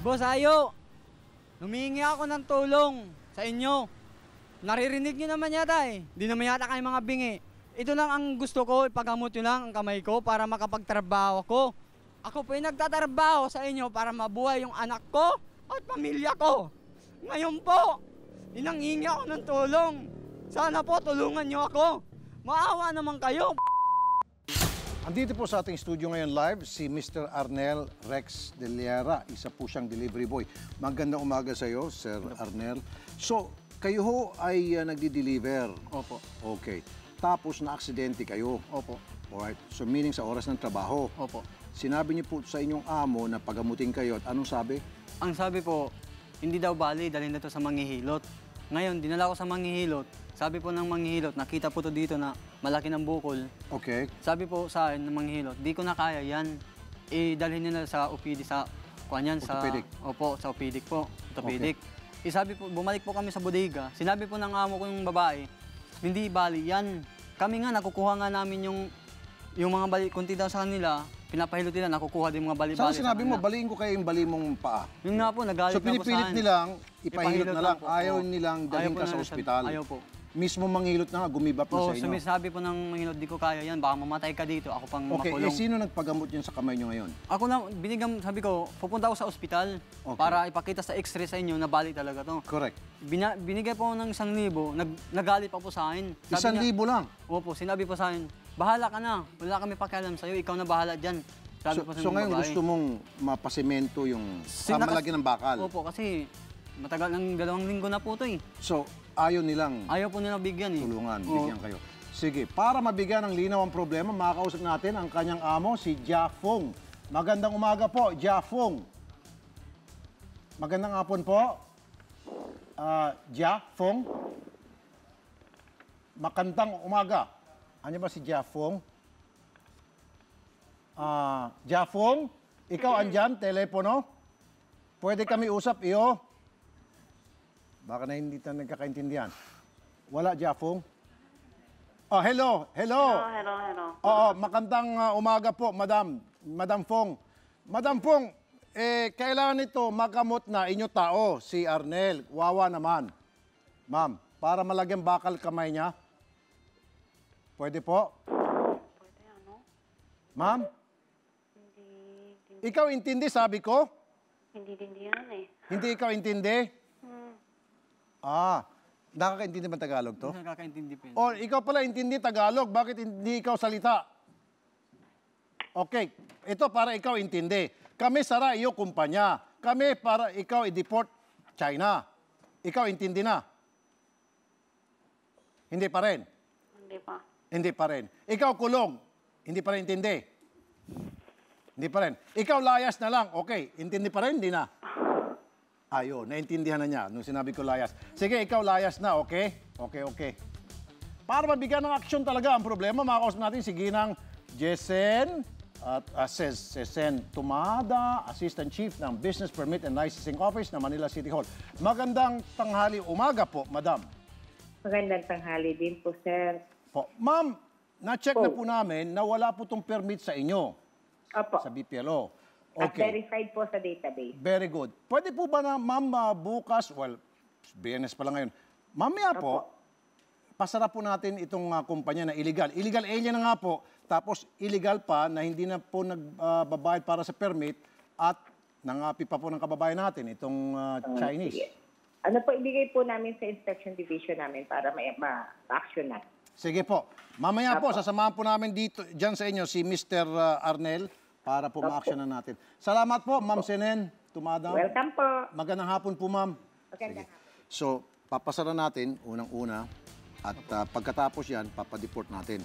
Boss Ayo, humingi ako ng tulong sa inyo. Naririnig nyo naman yata eh. Di naman yata kayo mga bingi. Ito lang ang gusto ko, ipagamot nyo lang ang kamay ko para makapagtrabaho ko. Ako po yung nagtatrabaho sa inyo para mabuhay yung anak ko at pamilya ko. Ngayon po, inanghingi ako ng tulong. Sana po tulungan nyo ako. Maawa naman kayo. Andito po sa ating studio ngayon live si Mr. Arnel Rex De Liera. Isa po siyang delivery boy. Magandang umaga sa iyo, Sir Arnel. So, kayo ho ay nagdi-deliver? Opo. Okay. Tapos na-aksidente kayo? Opo. Alright. So, meaning sa oras ng trabaho? Opo. Sinabi niyo po sa inyong amo na pagamutin kayo at anong sabi? Ang sabi po, hindi daw bali, dalhin na to sa manghihilot. Ngayon, dinala ko sa manghihilot. Sabi po ng manghihilot, nakita po to dito na malaki ng bukol. Okay. Sabi po sa akin ng manghihilot, di ko na kaya yan. Dalhin nila sa OPD sa kuanyan sa Orthopedic. Opo, sa OPD po, orthopedic. Okay. Sabi po, bumalik po kami sa bodega. Sinabi po ng amo ko yung babae, hindi bali yan. Kami nga nakukuha nga namin yung mga bali, kunti daw sa kanila, pinapahilot nila, nakukuha din mga bali-bali. Saan sinabi mo, baliin ko kayo yung bali mong paa? Yun nga po, nagalit So, na po sa pinipilit akin. nilang, ipahilot na lang. po. Ayaw nilang dalhin ka sa ospital. Ayaw po. Mismo manghilot na nga, gumibap na sa inyo. Sumisabi po ng manghilot, di ko kaya yan, baka mamatay ka dito, ako pang Okay, makulong. sino nagpagamot yun sa kamay nyo ngayon? Ako lang, sabi ko, pupunta ako sa ospital para ipakita sa x-ray sa inyo na bali talaga to. Correct. Binigay po ng 1,000, nagalit pa po sa akin. 1,000 lang? Opo, sinabi po sa akin, bahala ka na, wala kami pakialam sa'yo, ikaw na bahala dyan. So ngayon gusto mong mapasemento yung malagyan ng bakal? Opo, kasi matagal ng 2 linggo na po to eh. So ayaw nilang Ayaw po nilang bigyan eh. tulungan, bigyan kayo. Sige, para mabigyan ng linaw ang problema, makakausap natin ang kanyang amo, si Jia Fong. Magandang umaga po, Jia Fong. Magandang hapon po. Jia Fong. Makantang umaga. Ano ba si Jia Fong? Jia Fong, ikaw andyan, telepono? Pwede kami usap, iyo? Baka na hindi tayo nagkakaintindihan. Wala, Jia Fong? Oh, hello. Hello. Oo, makandang umaga po, Madam Fong. Madam Fong, kailangan nito magamot na inyo tao, si Arnel. Wawa naman. Ma'am, para malagyan bakal kamay niya. Pwede po? Pwede ano? Ma'am? Hindi Ikaw intindi, sabi ko? yan eh. Hindi ikaw intindi? Nakakaintindi ba Tagalog to? Nakakaintindi po yun. O, ikaw pala intindi Tagalog, bakit hindi ikaw salita? Okay, ito para ikaw intindi. Kami sara iyo kumpanya. Kami para ikaw i-deport China. Ikaw intindi na? Hindi pa rin? Hindi pa. Hindi pa rin. Ikaw kulong? Hindi pa rin intindi? Hindi pa rin. Ikaw layas na lang. Okay, intindi pa rin? Hindi na? Ayun, naintindihan na niya nung sinabi ko layas. Sige, ikaw layas na, okay? Okay. Para mabigyan ng aksyon talaga ang problema, makakausap natin si Ginang Jesen at Sesen Tumada, Assistant Chief ng Business Permit and Licensing Office ng Manila City Hall. Magandang tanghali umaga po, Madam. Magandang tanghali din po, sir. Po. Ma'am, na-check na po namin na wala po itong permit sa inyo Opo. sa BPLO. At Okay. verified po sa database. Very good. Pwede po ba na, ma'am, bukas, well, BNS pa lang ngayon, mamaya po, pasara po natin itong kumpanya na illegal. Illegal alien na nga po, tapos illegal pa na hindi na po nagbabayad para sa permit at nangapi pa po ng kababayan natin, itong Chinese. Sige. Ano po, ibigay po namin sa inspection division namin para ma-action na. Sige po. Mamaya po, sasamahan po namin dito, dyan sa inyo, si Mr. Arnel, para po ma-action na natin. Salamat po, Ma'am Senen Tumada. Welcome po. Magandang hapon po, ma'am. Magandang So, papasara natin, unang-una, at pagkatapos yan, papadeport natin.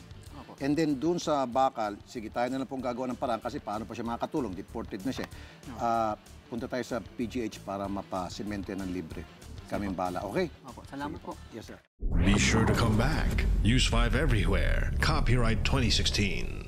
And then, dun sa bakal, sige, tayo na lang pong gagawa ng paraan kasi paano pa siya makakatulong, deported na siya. Punta tayo sa PGH para mapasemente ng libre. Kaming bala, okay? Opo, salamat po. Yes, sir. Be sure to come back. Use 5 everywhere. Copyright 2016.